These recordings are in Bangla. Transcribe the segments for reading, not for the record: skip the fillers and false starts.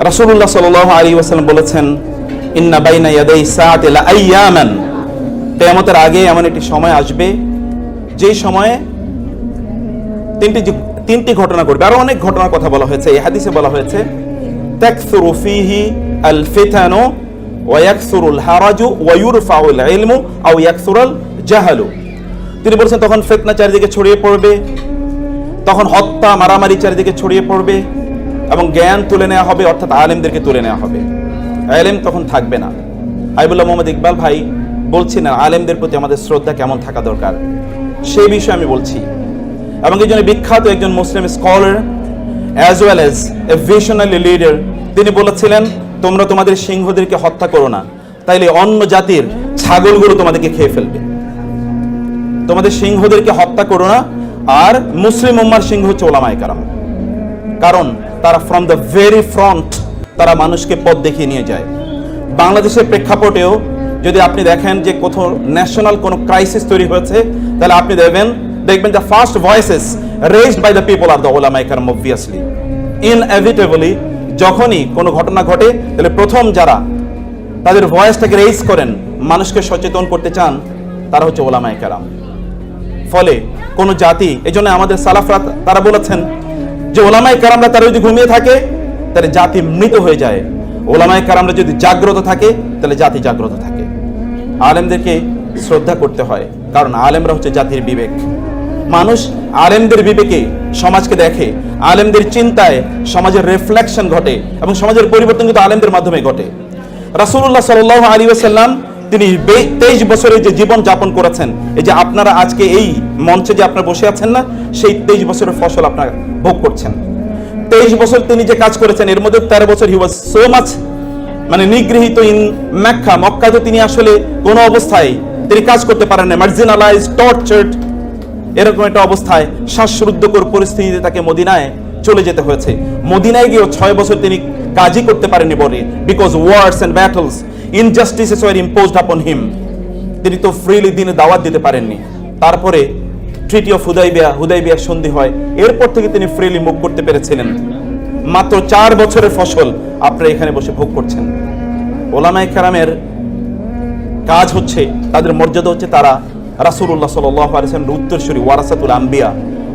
রাসূলুল্লাহ সাল্লাল্লাহু আলাইহি ওয়াসাল্লাম বলেছেন, ইন্না বাইনা ইয়াদাই সাআতি লা আইয়ামান, কিয়ামতের আগে এমন একটি সময় আসবে যেই সময়ে তিনটি ঘটনা ঘটবে। আরো অনেক ঘটনার কথা বলা হয়েছে, এই হাদিসে বলা হয়েছে তাকসুরু ফিহি আল ফিতানু ওয়া ইয়াকসুরুল হারাজু ওয়া ইউরফাউল ইলমু আও ইয়াকসুরুল জাহালু। তিনি বলেছেন তখন ফিতনা চারিদিকে ছড়িয়ে পড়বে, তখন হত্যা মারামারি চারিদিকে ছড়িয়ে পড়বে এবং জ্ঞান তুলে নেওয়া হবে, অর্থাৎ আলেমদেরকে তুলে নেওয়া হবে, আলেম তখন থাকবে না। হাবিবুল্লাহ মোহাম্মদ ইকবাল ভাই বলছেন আলেমদের প্রতি আমাদের শ্রদ্ধা কেমন থাকা দরকার সেই বিষয়ে আমি বলছি। এবং এই জন্য বিখ্যাত একজন Muslim scholar as well as a visionary leader, তিনি বলেছিলেন তোমরা তোমাদের সিংহদেরকে হত্যা করো না, তাইলে অন্য জাতির ছাগলগুলো তোমাদেরকে খেয়ে ফেলবে। তোমাদের সিংহদেরকে হত্যা করো না। আর মুসলিম উম্মার সিংহ হচ্ছে ওলামায়ে কেরাম, কারণ তারা ফ্রম দ্য ভেরি ফ্রন্ট তারা মানুষকে পথ দেখিয়ে নিয়ে যায়। বাংলাদেশের প্রেক্ষাপটেও যদি আপনি দেখেন যে কোথাও ন্যাশনাল কোনো ক্রাইসিস তৈরি হয়েছে, তাহলে আপনি দেখবেন the first voices raised by the people আর দ্য ওলামায়ে কেরাম। অবভিয়াসলি ইনএভিটেবলি যখনই কোনো ঘটনা ঘটে, তাহলে প্রথম যারা তাদের ভয়েসটাকে রেজ করেন, মানুষকে সচেতন করতে চান, তারা হচ্ছে ওলামায়ে কেরাম। ফলে কোন জাতি, এই জন্য আমাদের সালাফরা তারা বলেছেন যে ওলামায়ে কেরামরা তারা যদি ঘুমিয়ে থাকে তাহলে জাতি মৃত হয়ে যায়, ওলামায়ে কেরামরা যদি জাগ্রত থাকে তাহলে জাতি জাগ্রত থাকে। আলেমদেরকে শ্রদ্ধা করতে হয়, কারণ আলেমরা হচ্ছে জাতির বিবেক। মানুষ আলেমদের বিবেকে সমাজকে দেখে, আলেমদের চিন্তায় সমাজের রিফ্লেকশন ঘটে এবং সমাজের পরিবর্তন কিন্তু আলেমদের মাধ্যমে ঘটে। রাসূলুল্লাহ সাল্লাল্লাহু আলাইহি ওয়াসাল্লাম তিনি 23 বছরের যে জীবন যাপন করেছেন, এই যে আপনারা আজকে এই মঞ্চে যে আপনারা বসে আছেন না, সেই 23 বছরের ফসল আপনারা ভোগ করছেন। 23 বছর তিনি যে কাজ করেছেন, এর মধ্যে 13 বছর হি ওয়াজ সো মাচ নিগৃহীত ইন মক্কা। মক্কাতে তিনি আসলে কোনো অবস্থায় তিনি কাজ করতে পারেন না, মার্জিনালাইজড, টর্চার্ড, এরকম একটা অবস্থায় শ্বাসরুদ্ধকর পরিস্থিতিতে তাকে মদিনায় চলে যেতে হয়েছে। মদিনায় গিয়েও 6 বছর তিনি কাজই করতে পারেননি বলে, because wars and battles, injustices were imposed upon him. তিনি তো ফ্রিলি দিনে দাওয়াত দিতে পারেননি। তারপরে ট্রিটি অফ হুদাইবিয়ার সন্ধি হয়, এরপর থেকে তিনি ফ্রিলি মুভ করতে পেরেছিলেন। মাত্র 4 বছরের ফসল আপনারা এখানে বসে ভোগ করছেন। ওলামায়ে কেরামের কাজ হচ্ছে, তাদের মর্যাদা হচ্ছে তারা রাসূলুল্লাহ সাল্লাল্লাহু আলাইহি ওয়াসাল্লামের উত্তরসূরি, ওয়ারাসাতুল আম্বিয়া।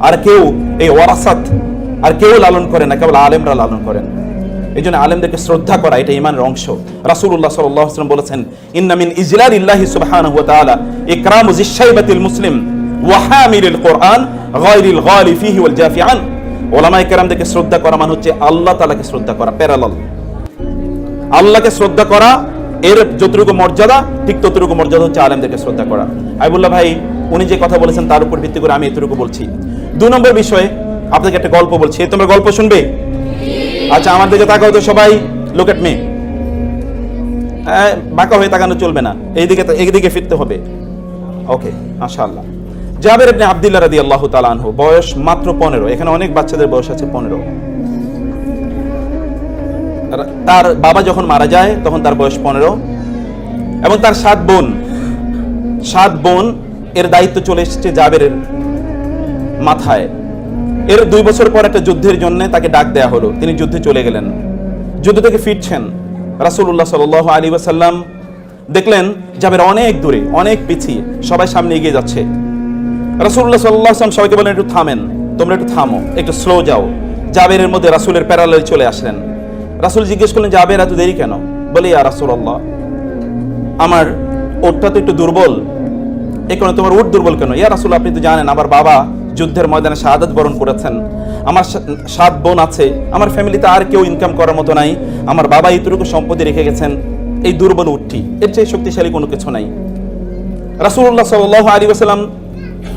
আর কেউ এই ওয়ারাসাত আর কেউ লালন করে না, কেবল আলেমরা লালন করেন। এই জন্য আলেমদেরকে শ্রদ্ধা করা এটা ঈমানের অংশ। রাসূলুল্লাহ সাল্লাল্লাহু আলাইহি ওয়াসাল্লাম বলেছেন, ইন্না মিন ইজলালিল্লাহি সুবহানাহু ওয়া তাআলা ইকরামু যিশাইবাতিল মুসলিম ওয়া হামিলিল কুরআন গায়রিল গালি ফিহি ওয়াল জাফিআন। ওলামায়ে কেরামদেরকে শ্রদ্ধা করা মানে হচ্ছে আল্লাহ তাআলাকে শ্রদ্ধা করা, প্যারালাল। আল্লাহকে শ্রদ্ধা করা এর যতটুকু মর্যাদা, ঠিক ততটুকু মর্যাদা হচ্ছে আলেমদেরকে শ্রদ্ধা করা। হাবিবুল্লাহ ভাই উনি যে কথা বলেছেন তার উপর ভিত্তি করে আমি এতটুকু বলছি। 2 নম্বর বিষয়ে আপনাকে একটা গল্প বলছি, তোমরা গল্প শুনবে? আচ্ছা, আমার দিকে তাকাও তো সবাই, লুক এট মি। বাঁকা হয়ে তাকানো চলবে না, এইদিকে ফিরতে হবে। ওকে, মাশাআল্লাহ। জাবের ইবনে আব্দুল্লাহ রাদিয়াল্লাহু তাআলা আনহু, বয়স মাত্র 15। এখানে অনেক বাচ্চাদের বয়স আছে 15। তার বাবা যখন মারা যায় তখন তার বয়স 15 এবং তার 7 বোন এর দায়িত্ব চলে এসেছে জাবেরের মাথায়। এর 2 বছর পর একটা যুদ্ধের জন্য তাকে ডাক দেয়া হলো, তিনি যুদ্ধে চলে গেলেন। যুদ্ধ থেকে ফিরছেন, রাসূলুল্লাহ সাল্লাল্লাহু আলাইহি ওয়াসাল্লাম দেখলেন জাবের অনেক দূরে, অনেক পিছিয়ে, সবাই সামনে এগিয়ে যাচ্ছে। রাসূলুল্লাহ সাল্লাল্লাহু আলাইহি ওয়াসাল্লাম সবাইকে বলেন একটু থামেন, তোমরা একটু থামো, একটু স্লো যাও। জাবেরের মধ্যে রাসূলের প্যারালাল চলে আসলেন। রাসূল জিজ্ঞেস করলেন, জাবের এত দেরি কেন? বলে, ইয়া রাসূলুল্লাহ, আমার ওটটা তো একটু দুর্বল। এই কারণে তোমার উট দুর্বল কেন? ইয়া রাসূল, আপনি তো জানেন আমার বাবা যুদ্ধের ময়দানে শাহাদাত বরণ করেছেন, আমার 7 বোন আছে, আমার ফ্যামিলিতে আর কেউ ইনকাম করার মতো নাই, আমার বাবা এইটুকু সম্পত্তি রেখে গেছেন, এই দুর্বল উটটি, এর চেয়ে শক্তিশালী কোনো কিছু নাই। রাসূলুল্লাহ সাল্লাল্লাহু আলাইহি ওয়াসাল্লাম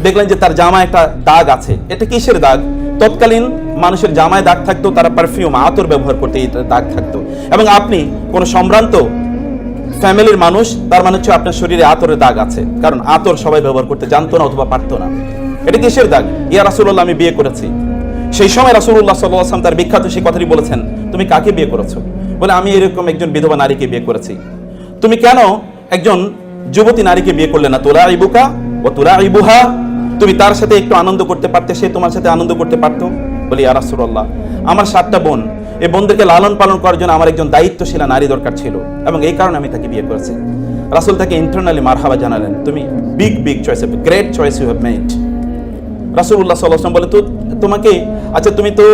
দেখলেন যে তার জামায় একটা দাগ আছে। এটা কিসের দাগ? তৎকালীন মানুষের জামায় দাগ থাকতো, তারা পারফিউম, আতর ব্যবহার করতে এই দাগ থাকতো। এবং আপনি কোন সম্ভ্রান্ত ফ্যামিলির মানুষ, তার মানে হচ্ছে আপনার শরীরে আতরের দাগ আছে, কারণ আতর সবাই ব্যবহার করতে জানতো না অথবা পারতো না। এটা কিসের দাগ? ইয়া রাসূলুল্লাহ, আমি বিয়ে করেছি। সেই সময় রাসূলুল্লাহ সাল্লাল্লাহু আলাইহি ওয়াসাল্লাম তার বিখ্যাত সেই কথাটি বলেছেন, তুমি কাকে বিয়ে করেছো? বলে, আমি এরকম একজন বিধবা নারীকে বিয়ে করেছি। তুমি কেন একজন যুবতী নারীকে বিয়ে করলে না? তুলাইবুকা ওয়া তুলাইবুহা, তুমি তার সাথে একটু আনন্দ করতে পারতে, সে তোমার সাথে আনন্দ করতে পারতো। বলি, ইয়া রাসূলুল্লাহ, আমার 7টা বোন, এই বোনদেরকে লালন পালন করার জন্য আমার একজন দায়িত্বশীলা নারী দরকার ছিল, এবং এই কারণে আমি তাকে বিয়ে করেছি। রাসূল তাকে ইন্টারনালি মারহাবা জানালেন, তুমি big choice, great choice you have made. রাসূলুল্লাহ সাল্লাল্লাহু আলাইহি ওয়াসাল্লাম বলে, তো তোমাকে, আচ্ছা তুমি তো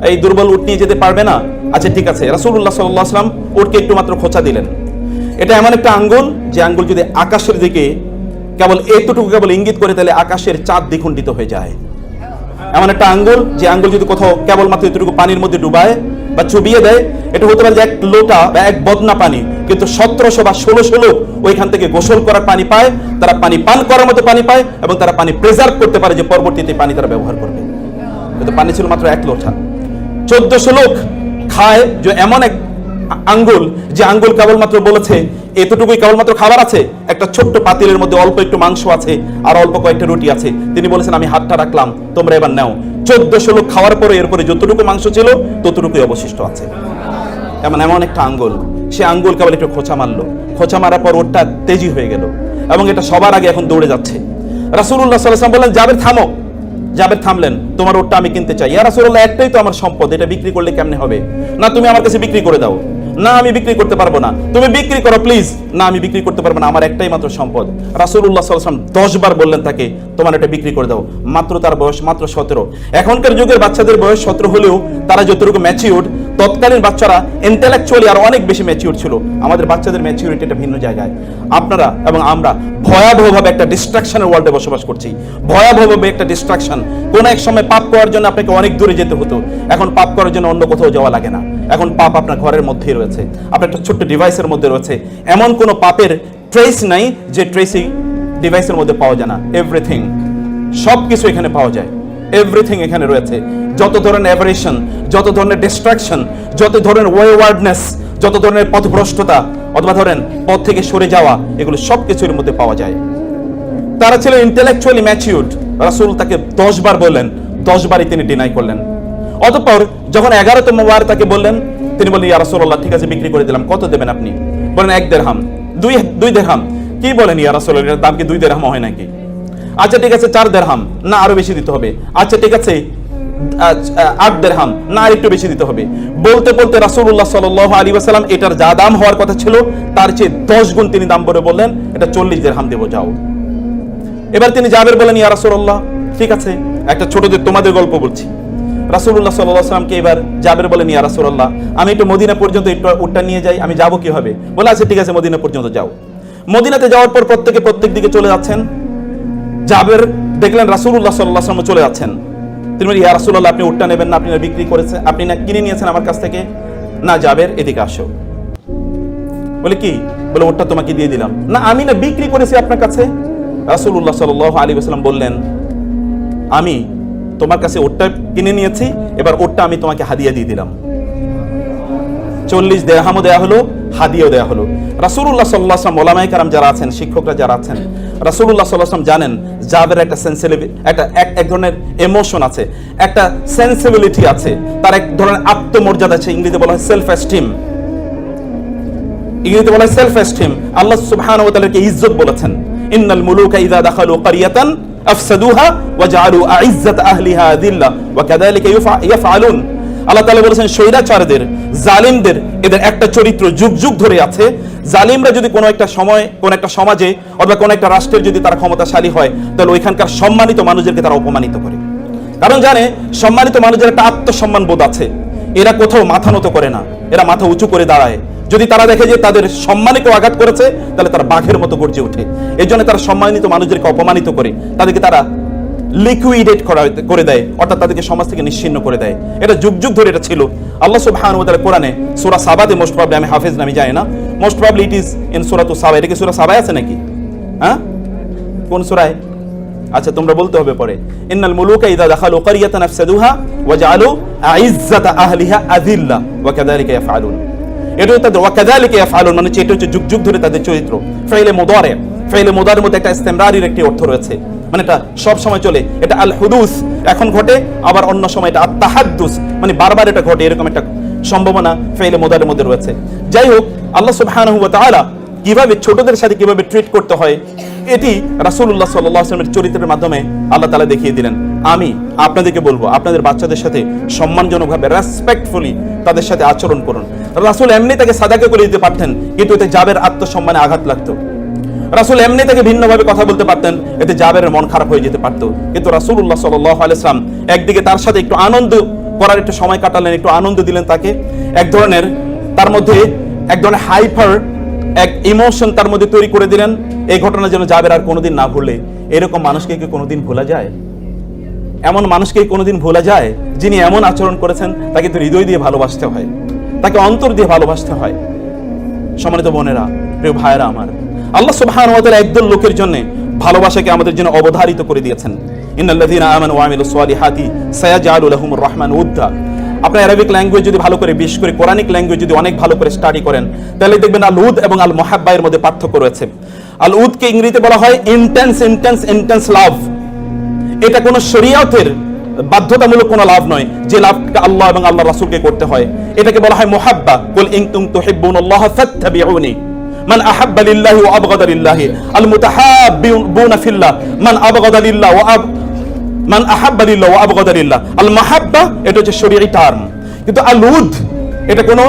এই দুর্বল উট নিয়ে যেতে পারবে না, আচ্ছা ঠিক আছে। রাসূলুল্লাহ সাল্লাল্লাহু আলাইহি ওয়াসাল্লাম উটকে একটু মাত্র খোঁচা দিলেন। এটা এমন একটা আঙ্গুল, যে আঙ্গুল যদি আকাশের দিকে কেবল এতটুকু কেবল ইঙ্গিত করে, তাহলে আকাশের চাঁদ দ্বিখণ্ডিত হয়ে যায়। এমন একটা আঙ্গুল, যে আঙ্গুল যদি কোথাও কেবলমাত্র এতটুকু পানির মধ্যে ডুবায় বা চুবিয়ে দেয়, এটা হতে পারে যে এক লোটা বা এক বদনা পানি, কিন্তু 1700 বা 1600 লোক ওইখান থেকে গোসল করার পানি পায়, তারা পানি পান করার মতো পানি পায়, এবং তারা পানি প্রিজার্ভ করতে পারে, যে পরবর্তীতে পানি তারা ব্যবহার করবে। কিন্তু পানি ছিল মাত্র এক লোটা। 1400 লোক খায় যে এমন এক আঙ্গুল, যে আঙ্গুল কেবলমাত্র বলেছে এতটুকুই কেবলমাত্র খাবার আছে, একটা ছোট্ট পাতিলের মধ্যে অল্প একটু মাংস আছে আর অল্প কয়েকটা রুটি আছে। তিনি বলেছেন, আমি হাতটা রাখলাম, তোমরা এবার নাও। 1400 লোক খাওয়ার পরে এরপরে যতটুকু মাংস ছিল ততটুকুই অবশিষ্ট আছে। এমন একটা আঙ্গুল, সে আঙ্গুল কেবল একটু খোঁচা মারলো, খোঁচা মারার পর ওটা তেজি হয়ে গেল, এবং এটা সবার আগে এখন দৌড়ে যাচ্ছে। রাসূলুল্লাহ সাল্লাল্লাহু আলাইহি ওয়াসাল্লাম বললেন, জাবের থামো। জাবের থামলেন, তোমার ওটটা আমি কিনতে চাই। ইয়া রাসূলুল্লাহ, একটাই তো আমার সম্পদ, এটা বিক্রি করলে কেমনে হবে? না, তুমি আমার কাছে বিক্রি করে দাও। না, আমি বিক্রি করতে পারবো না। তুমি বিক্রি করো প্লিজ। না, আমি বিক্রি করতে পারবো না, আমার একটাই মাত্র সম্পদ। রাসূলুল্লাহ সাল্লাল্লাহু আলাইহি ওয়াসাল্লাম 10 বার বললেন তাকে, তোমার এটা বিক্রি করে দাও। মাত্র তার বয়স মাত্র 17। এখনকার যুগের বাচ্চাদের বয়স 17 হলেও তারা যতটুকু ম্যাচিউরড, তৎকালীন বাচ্চারা ইন্টেলেকচুয়ালি আর অনেক বেশি ম্যাচিউর ছিল। আমাদের বাচ্চাদের ম্যাচিউরিটি একটা ভিন্ন জায়গায়। আপনারা এবং আমরা ভয়াবহভাবে একটা ডিস্ট্রাকশনের ওয়ার্ল্ডে বসবাস করছি, ভয়াবহভাবে একটা ডিস্ট্রাকশন। কোন এক সময় পাপ করার জন্য আপনাকে অনেক দূরে যেতে হতো, এখন পাপ করার জন্য অন্য কোথাও যাওয়া লাগে না। এখন পাপ আপনার ঘরের মধ্যেই রয়েছে, আপনার একটা ছোট্ট ডিভাইসের মধ্যে রয়েছে। এমন কোনো পাপের ট্রেস নাই যে ট্রেসই ডিভাইসের মধ্যে পাওয়া যায় না। এভরিথিং, সব কিছু এখানে পাওয়া যায়, এভরিথিং এখানে রয়েছে। যত ধরনের অ্যাভারেশন, যত ধরনের ডিস্ট্রাকশন, যত ধরনের ওয়ার্ডনেস, যত ধরনের পথভ্রষ্টতা অথবা ধরেন পথ থেকে সরে যাওয়া, এগুলো সব কিছুর মধ্যে পাওয়া যায়। তারা ছিল ইন্টেলেকচুয়ালি ম্যাচিউরড। রাসূল তাকে 10 বার বললেন, 10 বারই তিনি ডিনাই করলেন। অতঃপর যখন 11তম বার তাকে বললেন, তিনি বললেন, ইয়া রাসূলুল্লাহ, ঠিক আছে বিক্রি করে দিলাম, কত দেবেন আপনি? বলেন 1 দিরহাম। 2 দিরহাম। কি বলেন ইয়া রাসূলুল্লাহ, এর দাম কি 2 দিরহাম হয় নাকি? আচ্ছা ঠিক আছে 4 দিরহাম। না, আরো বেশি দিতে হবে। আচ্ছা ঠিক আছে 8 দিরহাম। না, আর একটু বেশি দিতে হবে। বলতে বলতে রাসূলুল্লাহ সাল্লাল্লাহু আলাইহি ওয়াসাল্লাম এটার যা দাম হওয়ার কথা ছিল তার চেয়ে 10 গুণ তিনি দাম বলে বললেন, এটা 40 দিরহাম দেবো, যাও। এবার তিনি জাবের বলেন, ইয়া রাসূলুল্লাহ, ঠিক আছে, একটা ছোটদের তোমাদের গল্প বলছি। রাসূলুল্লাহ সাল্লাল্লাহু আলাইহি ওয়াসাল্লামকে এবার জাবের বলেন, ইয়া রাসূলুল্লাহ, আমি একটু মদিনা পর্যন্ত একটু উটটা নিয়ে যাই, আমি যাবো কিভাবে? বলে, আচ্ছা ঠিক আছে মদিনা পর্যন্ত যাও। মদিনাতে যাওয়ার পর প্রত্যেক দিকে চলে যাচ্ছেন। জাবের দেখলেন রাসূলুল্লাহ সাল্লাল্লাহু আলাইহি ওয়াসাল্লাম চলে যাচ্ছেন। তিনি বলেন, ইয়া রাসূলুল্লাহ, আপনি উটটা নেবেন না? আপনি না বিক্রি করেছেন, আপনি না কিনে নিয়েছেন আমার কাছ থেকে? না জাবের, এদিকে আসো। বলে কি? বলে উটটা তোমাকে দিয়ে দিলাম। না, আমি না বিক্রি করেছি আপনার কাছে। রাসূলুল্লাহ সাল্লাল্লাহু আলাইহি ওয়াসাল্লাম বললেন, আমি তোমার কাছে ওটটা কিনে নিয়েছি, এবার ওটটা আমি তোমাকে হাদিয়া দিয়ে দিলাম। 40 দিরহামও দেয়া হলো, হাদিয়াও দেয়া হলো। রাসূলুল্লাহ সাল্লাল্লাহু আলাইহি ওয়াসাল্লাম, ওলামায়ে কেরাম যারা আছেন, শিক্ষকরা যারা আছেন, রাসূলুল্লাহ সাল্লাল্লাহু আলাইহি ওয়াসাল্লাম জানেন জাবের একটা এক ধরনের ইমোশন আছে, একটা সেন্সিবিলিটি আছে, তার এক ধরনের আত্মমর্যাদা আছে। ইংরেজিতে বলা হয় সেলফ এস্টিম। আল্লাহ সুবহানাহু ওয়া তাআলাকে ইজ্জত বলেছেন, ইন্নাল মুলুকা ইযা দাখালু ক্বরিয়াতান আফসাদুহা ওয়া জাআলু আইজ্জাত আহলিহা আযিল্লা ওয়া কাযালিকা ইয়াফআলুন। আল্লাহ তাআলা বলেছেন, স্বৈরাচারদের, জালিমদের এদের একটা চরিত্র যুগ যুগ ধরে আছে। জালিমরা যদি কোনো একটা সময়, কোনো একটা সমাজে অথবা কোনো একটা রাষ্ট্রের যদি তারা ক্ষমতাশালী হয়, তাহলে ওইখানকার সম্মানিত মানুষদেরকে তারা অপমানিত করে। কারণ জানে সম্মানিত মানুষের একটা আত্মসম্মান বোধ আছে, এরা কোথাও মাথা নত করে না, এরা মাথা উঁচু করে দাঁড়ায়। যদি তারা দেখে যে তাদের সম্মানে কেউ আঘাত করেছে, তাহলে তারা বাঘের মতো গর্জে ওঠে। এই জন্য তারা সম্মানিত মানুষদেরকে অপমানিত করে, তাদেরকে তারা লিকুইডেট করে দেয়, অর্থাৎ তাদেরকে সমাজ থেকে নিশ্চিহ্ন করে দেয়। এটা যুগ যুগ ধরে এটা ছিল। আল্লাহ সুবহানাহু ওয়া তাআলা কোরআনে সূরা সাবাতে, মোস্ট প্রবাবলি, আমি হাফেজ না, আমি জানি না, most probably it is in সূরাতুস সাবা। এটা কি সূরা সাবায় আছে নাকি? হ্যাঁ, কোন সূরায়? আচ্ছা তোমরা বলতে হবে পরে। ইন্নাল মুলুকা ইযা দাখালু ক্বরিয়াতান আফসাদুহা ওয়া জাআলু আইজ্জাতা আহলিহা আযিল্লা ওয়া কাযালিকা ইয়াফআলুন। এটা তাদের ওয়া কাযালিকা ইয়াফআলুন মানে এটা হচ্ছে যুগ যুগ ধরে তাদের চরিত্র। ফাইলে মুদারি, ফাইলে মুদারির মধ্যে একটা ইস্তিমরারির একটি অর্থ রয়েছে, মানে এটা সব সময় চলে। এটা আল হুদুস, এখন ঘটে, আবার অন্য সময় এটা আত তাহাদ্দুস, মানে বারবার এটা ঘটে, এরকম একটা সম্ভাবনা ফাইলে মুদারির মধ্যে রয়েছে। যাই হোক, আল্লাহ সুবহানাহু ওয়া তাআলা কিভাবে ছোটদের সাথে কিভাবে ট্রিট করতে হয় এটি রাসূলুল্লাহ সাল্লাল্লাহু আলাইহি ওয়াসাল্লামের চরিত্রের মাধ্যমে আল্লাহ তাআলা দেখিয়ে দিলেন। আমি আপনাদেরকে বলবো, আপনাদের বাচ্চাদের সাথে সম্মানজনকভাবে রেসপেক্টফুলি তাদের সাথে আচরণ করুন। রাসূল এমনি তাকে সাদাকা করে দিতে পারতেন, কিন্তু এতে জাবের আত্মসম্মানে আঘাত লাগতো। রাসূল এমনি তাকে ভিন্নভাবে কথা বলতে পারতেন, এতে জাবেরের মন খারাপ হয়ে যেতে পারতো। কিন্তু রাসূলুল্লাহ সাল্লাল্লাহু আলাইহি ওয়াসাল্লাম একদিকে তার সাথে একটু আনন্দ করার একটু সময় কাটালেন, একটু আনন্দ দিলেন তাকে, এক ধরনের তার মধ্যে এক ধরনের হাইপার এক ইমোশন তার মধ্যে তৈরি করে দিলেন। এই ঘটনা যেন জাবের আর কোনোদিন না ভুলে। এরকম মানুষকে কি কোনোদিন ভোলা যায়? এমন মানুষকে কোনোদিন ভোলা যায় যিনি এমন আচরণ করেছেন? তাকে তো হৃদয় দিয়ে ভালোবাসতে হয়, তাকে অন্তর দিয়ে ভালোবাসতে হয়। সম্মানিত বোনেরা, প্রিয় ভাইয়েরা আমার, আল্লাহ সুবহানাহু ওয়া তাআলা একদল লোকের জন্য ভালোবাসাকে আমাদের জন্য অবধারিত করে দিয়েছেন। ইন্নাল্লাযীনা আমানু ওয়া আমিলুস সালিহাতি সায়াজআলু লাহুমুর রাহমানু উদ্দা। আপনি আরবিক ল্যাঙ্গুয়েজ যদি ভালো করে, বিশেষ করে কোরআনিক ল্যাঙ্গুয়েজ যদি অনেক ভালো করে স্টাডি করেন, তাহলে দেখবেন আল উদ এবং আল মুহাব্বা এর মধ্যে পার্থক্য রয়েছে। আল উদকে ইংরেজিতে বলা হয় ইন্টেন্স লাভ। এটা কোনো শরীয়তের বাধ্যতামূলক কোনো লাভ নয়, যে লাভটা আল্লাহ এবং আল্লাহর রাসূলকে করতে হয়। এটাকে বলা হয় মুহাব্বা। কুল ইন কুনতুম তুহিব্বুনাল্লাহ ফাত্তাবিউনি মান আহাব্বা লিল্লাহি ওয়া আবগাদা লিল্লাহি আল মুতাহাব্বিউনা ফিল্লাহ মান আবগাদা লিল্লাহ ওয়া মান আহাব্বা লিল্লাহ ওয়া আবগাদা লিল্লাহ। আল মাহাব্বা এটা হচ্ছে শরীয়ী টার্ম, কিন্তু আল উদ এটা কোনো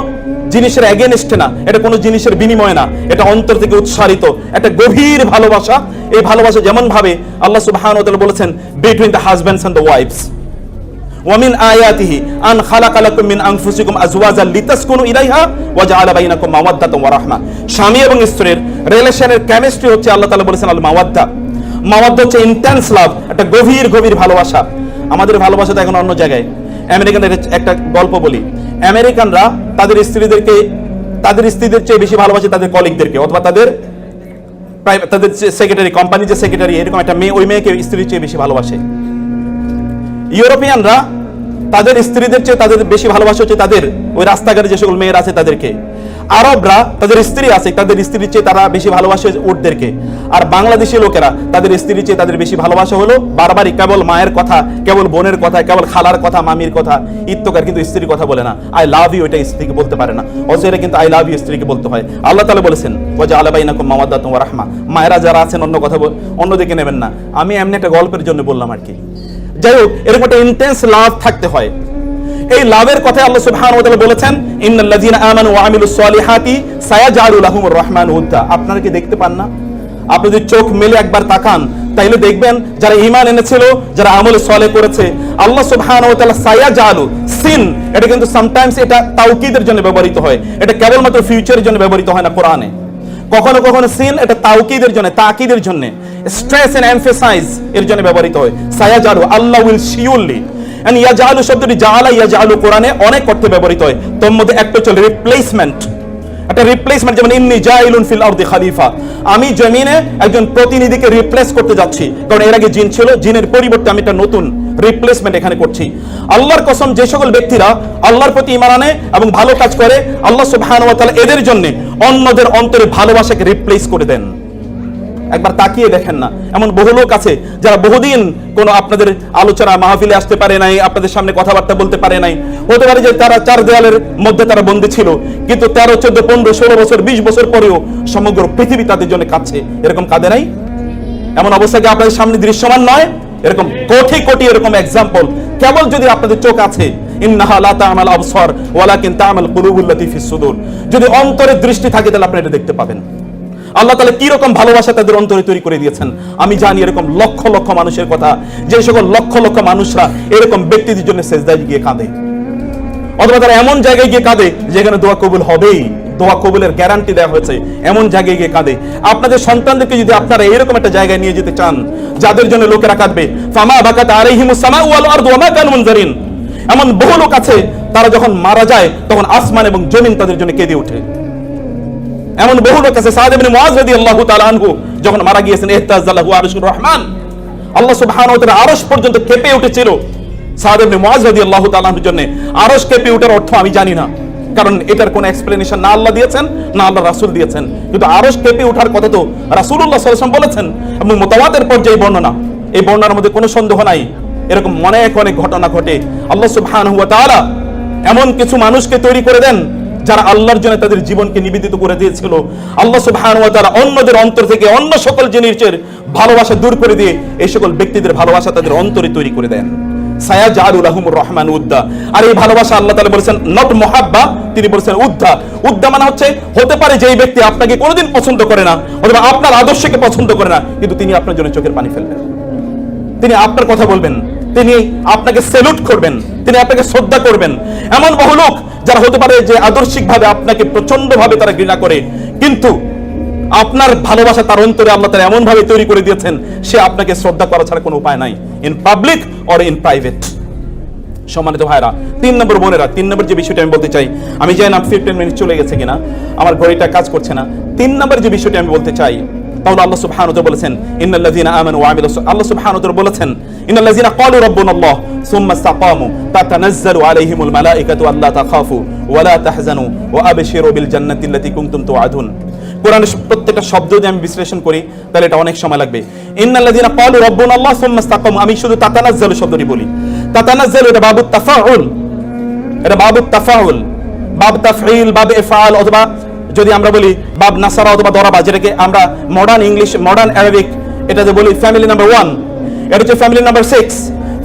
জিনিসের এগেইনস্টে না, এটা কোনো জিনিসের বিনিময় না, এটা অন্তর থেকে উৎসারিত একটা গভীর ভালোবাসা। এই ভালোবাসা যেমন ভাবে আল্লাহ সুবহানাহু ওয়া তাআলা বলেছেন between the husbands and the wives, ওয়া মিন আয়াতিহি আন খালাকা লাকুম মিন আনফুসিকুম আজওয়াজান লিতাসকুনু ইলাইহা ওয়া জাআলা বাইনাকুম মাওয়াদ্দাতান ওয়া রাহমা। স্বামী এবং স্ত্রীর রিলেশনের কেমিস্ট্রি হচ্ছে আল্লাহ তাআলা বলেছেন আল মাওয়াদ্দা। মাওয়াদ্দা হচ্ছে ইন্টেন্স লাভ, একটা গভীর গভীর ভালোবাসা। আমাদের ভালোবাসা তো এখন অন্য জায়গায়। আমেরিকানদের একটা গল্প বলি। আমেরিকানরা তাদের স্ত্রীদের চেয়ে বেশি ভালোবাসে তাদের কলিগদেরকে, অথবা তাদের সেক্রেটারি, কোম্পানির যে সেক্রেটারি, এরকম একটা মেয়ে, ওই মেয়েকে স্ত্রীর চেয়ে বেশি ভালোবাসে। ইউরোপিয়ানরা তাদের স্ত্রীদের চেয়ে তাদের বেশি ভালোবাসা হচ্ছে তাদের ওই রাস্তাঘাটে যে সকল মেয়েরা আছে তাদেরকে। আরবরা তাদের স্ত্রী আছে, তাদের স্ত্রীর চেয়ে তারা বেশি ভালোবাসে উটদেরকে। আর বাংলাদেশি লোকেরা তাদের স্ত্রীর চেয়ে তাদের বেশি ভালোবাসা হলো বারবারই কেবল মায়ের কথা, কেবল বোনের কথা, কেবল খালার কথা, মামির কথা, ইত্তকার, কিন্তু স্ত্রীর কথা বলে না। আই লাভ ইউ এটা স্ত্রীকে বলতে পারে না, অথচ এটা কিন্তু আই লাভ ইউ স্ত্রীকে বলতে হয়। আল্লাহ তাআলা বলেছেন ওয়া জাআলা বাইনাকুম মাওয়াদ্দাতান ওয়া রাহমা। মায়েরা যারা আছেন অন্য কথা অন্যদিকে নেবেন না, আমি এমনি একটা গল্পের জন্য বললাম আর কি। যাই হোক, এরকম একটা ইন্টেন্স লাভ থাকতে হয়। এই লাভের কথা আল্লাহ সুবহানাহু ওয়া তাআলা বলেছেন ইন্নাল্লাযীনা আমানু ওয়া আমিলুস সালিহাতি সায়াজআলু লাহুমুর রাহমানু উদ্দা। আপনারা কি দেখতে পান না? আপনি যদি চোখ মেলে একবার তাকান, তাইলে দেখবেন যারা ঈমান এনেছিল, যারা আমল সালেহ করেছে, আল্লাহ সুবহানাহু ওয়া তাআলা সায়াজআলু, সিন এটা কিন্তু সামটাইমস এটা তাওকীদের জন্য ব্যবহৃত হয়, এটা কেবলমাত্র ফিউচারের জন্য ব্যবহৃত হয় না কোরআনে। কখনো কখনো সিন এটা তাওকীদের জন্য, তাকিদের জন্য, স্ট্রেস এন্ড এমফাসাইজ এর জন্য ব্যবহৃত হয়। সায়াজআলু, আল্লাহ উইল শিওরলি। এন্ড ইয়াজআলু শব্দটি জাআলা ইয়াজআলু কোরআনে অনেক অর্থে ব্যবহৃত হয়। তোর মধ্যে একটা হচ্ছে রিপ্লেসমেন্ট, একটা রিপ্লেসমেন্ট। যেমন ইন্নী জাইলুন ফিল আরদি খলিফা, আমি জমিনে একজন প্রতিনিধিকে রিপ্লেস করতে যাচ্ছি, কারণ এর আগে জিন ছিল, জিনের পরিবর্তে আমি একটা নতুন রিপ্লেসমেন্ট এখানে করছি। আল্লাহর কসম, যে সকল ব্যক্তিরা আল্লাহর প্রতি ঈমান আনে এবং ভালো কাজ করে, আল্লাহ সুবহানাহু ওয়া তাআলা এদের জন্য অন্যদের অন্তরে ভালোবাসাকে রিপ্লেস করে দেন। একবার তাকিয়ে দেখেন না, এমন বহু লোক আছে যারা বহুদিন কোনো আপনাদের আলোচনা মাহফিলে আসতে পারে নাই, আপনাদের সামনে কথাবার্তা বলতে পারে নাই। হতে পারে যে তারা চার দেওয়ালের মধ্যে তারা বন্দী ছিল, কিন্তু 13, 14, 15, 16 বছর, 20 বছর পরেও সমগ্র পৃথিবী তাদের জন্য কাঁদছে। এরকম কাঁদে নাই? এমন অবস্থাকে আপনাদের সামনে দৃশ্যমান নয়? এরকম কোটি কোটি এরকম এক্সাম্পল কেবল যদি আপনাদের চোখ আছে। ইন্নাহা লা তা'মাল আবসার ওয়ালাকিন তা'মাল কুলুবুল্লাতী ফিস সুদূর। যদি অন্তরের দৃষ্টি থাকে তাহলে আপনি এটা দেখতে পাবেন। আল্লাহ তাআলা কি রকম ভালোবাসা তাদের অন্তরে তৈরি করে দিয়েছেন। আমি জানি এরকম লক্ষ লক্ষ মানুষের কথা, যে সকল লক্ষ লক্ষ মানুষরা এরকম ব্যক্তিদের জন্য সেজদায় গিয়ে কাঁদে, অথবা তারা এমন জায়গায় গিয়ে কাঁদে যেখানে দোয়া কবুল হবেই, দোয়া কবুলের গ্যারান্টি দেওয়া হয়েছে, এমন জায়গায় গিয়ে কাঁদে। আপনাদের সন্তানদেরকে যদি আপনারা এরকম একটা জায়গায় নিয়ে যেতে চান যাদের জন্য লোকেরা কাঁদবে, ফামা বাকাত আলাইহিমুস সামাউ ওয়াল আরদু ওয়া মা কানু মুনজারিন, এমন বহু লোক আছে তারা যখন মারা যায় তখন আসমান এবং জমিন তাদের জন্য কেঁদে ওঠে। এমন বহু লোক আছে, সাদ ইবনে মুআয রাদিয়াল্লাহু তাআলা আনহু যখন মারা গিয়েছেন, ইহতাযাল্লাহু আরশুর রহমান, আল্লাহ সুবহানাহু ওয়া তাআলা আরশ পর্যন্ত কেঁপে উঠেছিল সাদ ইবনে মুআয রাদিয়াল্লাহু তাআলা আনহুর জন্য। আরশ কেঁপে ওঠার অর্থ আমি জানি না, কারণ এটার কোনো এক্সপ্লেনেশন না আল্লাহ দিয়েছেন না আল্লাহ রাসূল দিয়েছেন, কিন্তু আরশ কেঁপে ওঠার কথা তো রাসূলুল্লাহ সাল্লাল্লাহু আলাইহি ওয়াসাল্লাম বলেছেন এবং মুতাওয়াতির পর্যায়ে বর্ণনা। এই বর্ণনার মধ্যে কোনো সন্দেহ নাই, এরকম অনেক অনেক ঘটনা ঘটে। আল্লাহ সুবহানাহু ওয়া তাআলা এমন কিছু মানুষকে তৈরি করে দেন যারা আল্লাহর জন্য তাদের জীবনকে নিবেদিত করে দিয়েছিল, আল্লাহ সুবহানাহু ওয়া তাআলা অন্যদের অন্তর থেকে অন্য সকল জিনিসের ভালোবাসা দূর করে দিয়ে এই সকল ব্যক্তিদের ভালোবাসা তাদের অন্তরে তৈরি করে দেন। সায়াজআলু লাহুমুর রহমান উদ্দা। আর এই ভালোবাসা আল্লাহ তাআলা বলেছেন নট মুহাব্বা, তিনি বলেছেন উদ্দা। উদ্দা মানে হচ্ছে, হতে পারে যে এই ব্যক্তি আপনাকে কোনোদিন পছন্দ করে না অথবা আপনার আদর্শকে পছন্দ করে না, কিন্তু তিনি আপনার জন্য চোখের পানি ফেলবেন, তিনি আপনার কথা বলবেন, তিনি আপনাকে স্যালুট করবেন, তিনি আপনাকে শ্রদ্ধা করবেন। এমন বহু লোক যারা হতে পারে যে আদর্শিকভাবে আপনাকে প্রচন্ডভাবে তারা ঘৃণা করে, কিন্তু আপনার ভালোবাসা তার অন্তরে আল্লাহ তাআলা এমন ভাবে তৈরি করে দিয়েছেন, সে আপনাকে শ্রদ্ধা করা ছাড়া কোনো উপায় নাই, in public or in private. সম্মানিত ভাইরা, 3 নম্বর বোনেরা, 3 নম্বর যে বিষয়টা আমি বলতে চাই, আমি জানি না 15 মিনিট চলে গেছে কিনা, আমার ঘড়িটা কাজ করছে না। 3 নম্বর যে বিষয়টা আমি বলতে চাই, তাহলে আল্লাহ সুবহানাহু ওয়া তাআলা বলেছেন ইন্নাল্লাযীনা আমানু ওয়া আমিলুস, আল্লাহ সুবহানাহু ওয়া তাআলা বলেছেন ইন্নাল্লাযীনা ক্বালু রাব্বুনাল্লাহ সুম্মা ইসতাকামু তাতানাজ্জালু আলাইহিমুল মালায়েকাতু আল্লা তাখাফু ওয়া লা তাহজানু ওয়া আবশিরু বিল জান্নাতি আল্লাতী কুনতুম তুআদুন। কোরআনের প্রত্যেকটা শব্দ যদি আমি বিশ্লেষণ করি তাহলে এটা অনেক সময় লাগবে। ইন্নাল্লাযীনা ক্বালু রাব্বুনাল্লাহ সুম্মা ইসতাকামু, আমি শুধু তাতানাজ্জালু শব্দটি বলি। তাতানাজ্জালু এটা বাবুত তাফাউল, এটা বাবুত তাফাউল, বাব তাফঈল, বাব ইফআল, অথবা যদি আমরা বলি বাব নাসারা অথবা দরাবা, যেটাকে আমরা মডার্ন ইংলিশ, মডার্ন আরবিক এটাতে বলি ফ্যামিলি নাম্বার 1, এটা হচ্ছে ফ্যামিলি নাম্বার 6।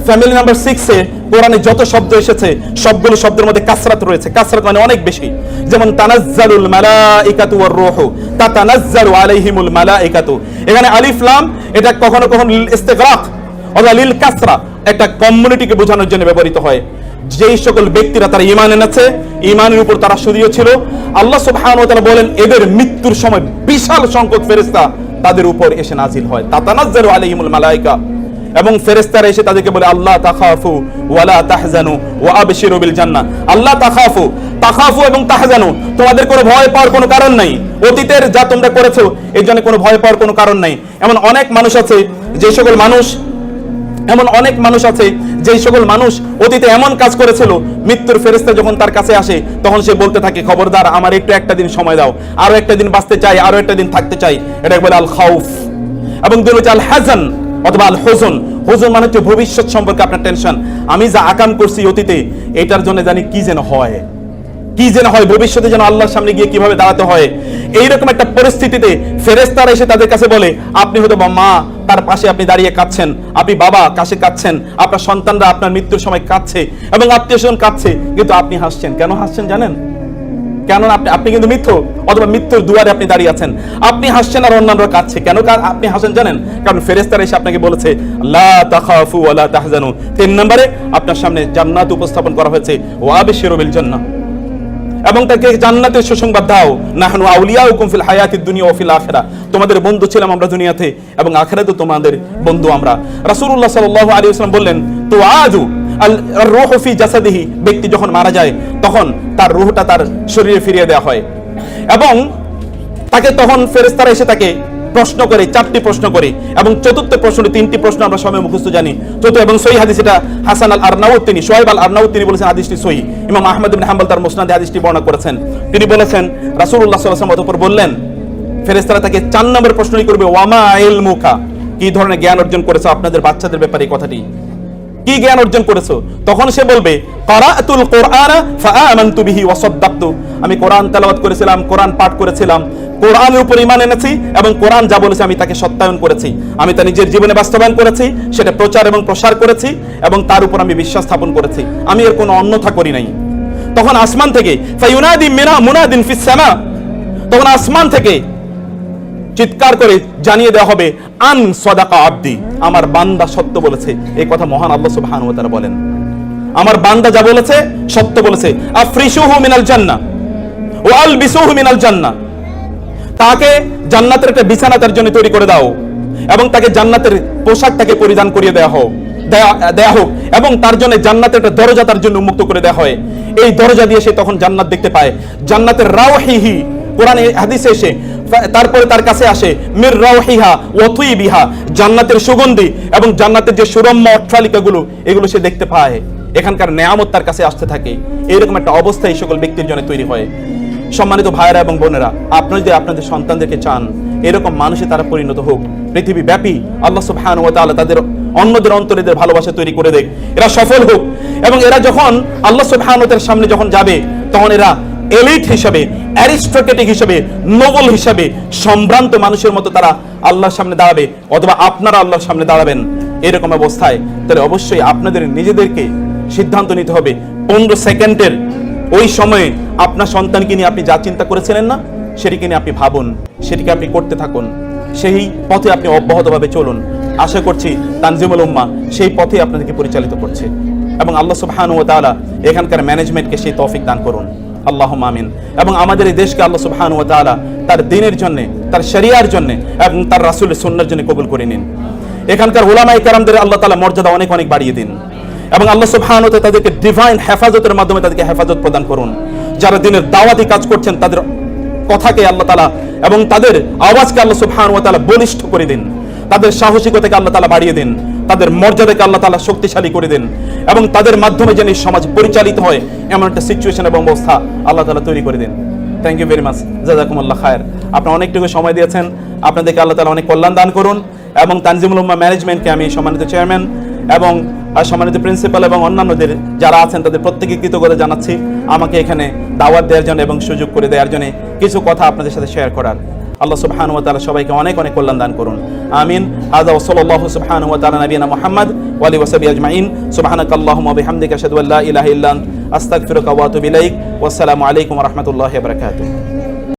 ফ্যামিলি নাম্বার 6 এ কোরআনে যত শব্দ এসেছে সবগুলো শব্দের মধ্যে কাসরাত রয়েছে, কাসরাত মানে অনেক বেশি। যেমন তানাজ্জালুল মালাইকাতু ওয়ার রূহু, তাতানাজ্জালু আলাইহিমুল মালাইকাতু, এখানে আলিফ লাম এটা কখনো কখনো লিল ইস্তিগরাক অথবা লিল কাসরা, একটা কমিউনিটিকে বোঝানোর জন্য ব্যবহৃত হয়। যেই সকল ব্যক্তিরা তারা ঈমান এনেছে, ঈমানের উপর তারা সদীয় ছিল, আল্লাহ সুবহানাহু ওয়া তাআলা বলেন এদের মৃত্যুর সময় বিশাল সংখ্যক ফেরেশতা তাদের উপর এসে নাজিল হয়, তাতানাজ্জালু আলাইহিমুল মালাইকা, এবং ফেরেশতারা এসে তাদেরকে বলে আল্লাহ তাখাফু ওয়া লা তাহজানু ওয়া আবশিরু বিল জান্নাহ। আল্লাহ তাখাফু, তাখাফু এবং তাহজানু, তোমাদের কোনো ভয় পাওয়ার কোনো কারণ নাই, অতীতের যা তোমরা করেছো এর জন্য কোনো ভয় পাওয়ার কোনো কারণ নাই। এমন অনেক মানুষ আছে যে সকল মানুষ, এমন অনেক মানুষ আছে যেই সকল মানুষ অতীতে এমন কাজ করেছিল, মৃত্যুর ফেরেশতা যখন তার কাছে আসে তখন সে বলতে থাকে খবরদার আমার একটু একটা দিন সময় দাও, আরো একটা দিন বাঁচতে চাই, আরো একটা দিন থাকতে চাই। এটা বলে আল খাউফ। এবং দুই হচ্ছে আল হাজান অথবা আল হুজন। হুজন মানে হচ্ছে ভবিষ্যৎ সম্পর্কে আপনার টেনশন, আমি যা আকাম করছি অতীতে এটার জন্য জানি কি যেন হয়, কি যেন হয়, ভবিষ্যতে যেন আল্লাহর সামনে গিয়ে কিভাবে দাঁড়াতে হয়। এইরকম একটা পরিস্থিতিতে ফেরেশতারা এসে তাদের কাছে বলে, আপনি হয়তো মা তার পাশে আপনি দাঁড়িয়ে কাঁদছেন, আপনি বাবা কাছে কাঁদছেন, আপনার সন্তানরা আপনার মৃত্যুর সময় কাঁদছে এবং আত্মীয়স্বজন কাঁদছে, কিন্তু আপনি হাসছেন। কেন হাসছেন জানেন? কেন? আপনি কিন্তু মৃত্যু অথবা মৃত্যুর দুয়ারে আপনি দাঁড়িয়ে আছেন, আপনি হাসছেন আর অন্যান্যরা কাঁদছে। কেন আপনি হাসেন জানেন? কারণ ফেরেশতারা এসে আপনাকে বলেছে লা তাখাফু ওয়া লা তাহজানু। 3 নম্বরে আপনার সামনে জান্নাত উপস্থাপন করা হয়েছে, ওয়া আবশিরু বিল জান্নাহ, এবং তাকে জান্নাতের সুসংবাদ দাও। নাহনু আউলিয়াউকুম ফিল হায়াতিদ দুনিয়া ওয়া ফিল আখিরাহ, তোমাদের বন্ধু ছিলাম আমরা দুনিয়াতে এবং আখিরাতেও তোমাদের বন্ধু আমরা। রাসূলুল্লাহ সাল্লাল্লাহু আলাইহি ওয়াসাল্লাম বললেন তুআদু আল রূহু ফি জাসাদিহি, ব্যক্তি যখন মারা যায় তখন তার রূহটা তার শরীরে ফিরিয়ে দেওয়া হয়, এবং তাকে তখন ফেরেশতারা এসে তাকে প্রশ্ন করে, 4টি প্রশ্ন করে, এবং চতুর্থ প্রশ্নটি 3টি প্রশ্ন আমরা সবাই মুখস্থ জানি। চতুর্থ এবং সহি হাদিস, এটা হাসান আল আরনাউত তিনি, শোয়েব আল আরনাউত তিনি বলেছেন হাদিসটি সহি। ইমাম আহমদ ইবনে হাম্বল তার মুসনাদে হাদিসটি বর্ণনা করেছেন। তিনি বলেছেন রাসূলুল্লাহ সাল্লাল্লাহু আলাইহি ওয়াসাল্লাম অতঃপর বললেন, ফেরেশতারা তাকে 4 নম্বর প্রশ্নই করবে, ওয়ামা ইলমুকা, কি ধরনের জ্ঞান অর্জন করেছো আপনাদের বাচ্চাদের ব্যাপারে, এই কথাটি কি জ্ঞান অর্জন করেছো? তখন সে বলবে ক্বারাআতুল কুরআনা ফাআমানতু বিহি ওয়া সাদ্দাকতু, আমি কোরআন তেলাওয়াত করেছিলাম, কোরআন পাঠ করেছিলাম, কোরআনের উপর ঈমান এনেছি এবং কোরআন যা বলেছে আমি তাকে সত্যায়ন করেছি, আমি তা নিজের জীবনে বাস্তবায়ন করেছি, সেটা প্রচার এবং প্রসার করেছি এবং তার উপর আমি বিশ্বাস স্থাপন করেছি, আমি এর কোনো অন্যথা করি নাই। তখন আসমান থেকে ফায়ুনাদি মিনা মুনাদিন ফিস সামা, তখন আসমান থেকে চিৎকার করে জানিয়ে দেওয়া হবে আন সাদাকা আব্দি, আমার বান্দা সত্য বলেছে। এই কথা মহান আল্লাহ সুবহানাহু ওয়া তাআলা বলেন, আমার বান্দা যা বলেছে সত্য বলেছে। আফরিশুহু মিনাল জান্নাহ ওয়া আলবিসুহু মিনাল জান্নাহ, তাকে জান্নাতের একটা বিছানা তার জন্য তৈরি করে দাও এবং তাকে জান্নাতের পোশাক তাকে পরিধান করিয়ে দেওয়া হোক এবং তার জন্য জান্নাতের একটা দরজা তার জন্য উন্মুক্ত করে দেওয়া হয়। এই দরজা দিয়ে সে তখন জান্নাত দেখতে পায়। জান্নাতের রাওহিহি, কোরআনে হাদিসে এসে তারপরে তার কাছে আসে মির রাওহিহা ওয়া তুইবিহা, জান্নাতের সুগন্ধি এবং জান্নাতের যে সুরম্য অট্টালিকাগুলো এগুলো সে দেখতে পায়। এখানকার নেয়ামত তার কাছে আসতে থাকে। এইরকম একটা অবস্থা এই সকল ব্যক্তির জন্য তৈরি হয়। সম্মানিত ভাইয়েরা এবং বোনেরা, আপনারা যদি আপনাদের সন্তানদেরকে চান এরকম মানুষে তারা পরিণত হোক, পৃথিবী ব্যাপী আল্লাহ সুবহানাহু ওয়া তাআলা তাদের অন্যদের অন্তরে ভালোবাসা তৈরি করে দেখ, এরা সফল হোক এবং এরা যখন আল্লাহ সুবহানাহু ওয়া তাআলার সামনে যখন যাবে তখন এরা এলিট হিসাবে, অ্যারিস্টোক্রেটিক হিসাবে, নোবেল হিসাবে সম্ভ্রান্ত মানুষের মতো তারা আল্লাহর সামনে দাঁড়াবে, অথবা আপনারা আল্লাহর সামনে দাঁড়াবেন, এরকম অবস্থায় তাহলে অবশ্যই আপনাদের নিজেদেরকে সিদ্ধান্ত নিতে হবে। 15 সেকেন্ডের ওই সময়ে আপনার সন্তানকে নিয়ে আপনি যা চিন্তা করেছিলেন না, সেটিকে নিয়ে আপনি ভাবুন, সেটিকে আপনি করতে থাকুন, সেই পথে আপনি অব্যাহতভাবে চলুন। আশা করছি তানজিমুল উম্মাহ সেই পথে আপনাদেরকে পরিচালিত করছে, এবং আল্লাহ সুবহানাহু ওয়া তাআলা এখানকার ম্যানেজমেন্টকে সেই তৌফিক দান করুন, আল্লাহুম্মা আমিন। এবং আমাদের এই দেশকে আল্লাহ সুবহানাহু ওয়া তাআলা তার দ্বীনের জন্য, তার শরিয়ার জন্য এবং তার রাসূলের সুন্নাহর জন্য কবুল করে নিন। এখানকার উলামায়ে কেরামদের আল্লাহ তাআলা মর্যাদা অনেক অনেক বাড়িয়ে দিন, এবং আল্লাহ সুবহানাহু ওয়া তাআলা তাদেরকে ডিভাইন হেফাজতের মাধ্যমে তাদেরকে হেফাজত প্রদান করুন। যারা দ্বীনের দাওয়াতি কাজ করছেন তাদের কথাকে আল্লাহ তাআলা এবং তাদের আওয়াজকে আল্লাহ সুবহানাহু ওয়া তাআলা বলিষ্ঠ করে দিন, তাদের সাহসিকতাকে আল্লাহ তাআলা বাড়িয়ে দিন, তাদের মর্যাদাকে আল্লাহ তাআলা শক্তিশালী করে দেন, এবং তাদের মাধ্যমে যেন সমাজ পরিচালিত হয় এমন একটা সিচুয়েশন এবং অবস্থা আল্লাহ তাআলা তৈরি করে দিন। থ্যাংক ইউ ভেরি মাচ, জাযাকুমুল্লাহ খায়ের। আপনারা অনেকটুকু সময় দিয়েছেন, আপনাদেরকে আল্লাহ তাআলা অনেক কল্যাণ দান করুন। এবং তানজিমুল উম্মাহ ম্যানেজমেন্টকে আমি সম্মানিত চেয়ারম্যান এবং সম্মানিত প্রিন্সিপাল এবং অন্যান্যদের যারা আছেন তাদের প্রত্যেককে কৃতজ্ঞতা জানাচ্ছি আমাকে এখানে দাওয়াত দেওয়ার জন্য এবং সুযোগ করে দেওয়ার জন্য কিছু কথা আপনাদের সাথে শেয়ার করার। আল্লাহ সুবহানাহু ওয়া তাআলা সবাইকে অনেক অনেক কল্যাণ দান করুন, আমিন। হাযা ওয়া সাল্লাল্লাহু সুবহানাহু ওয়া তাআলা নবিয়ানা মুহাম্মদ ওয়া আলিহি ওয়া সাহবিহি আজমাইন। সুবহানাকাল্লাহুম্মা ওয়া বিহামদিকা আশহাদু আল্লা ইলাহা ইল্লা আনতা আস্তাগফিরুকা ওয়া আতুবু ইলাইক। ওয়া আসসালামু আলাইকুম ওয়া রাহমাতুল্লাহি ওয়া বারাকাতুহু।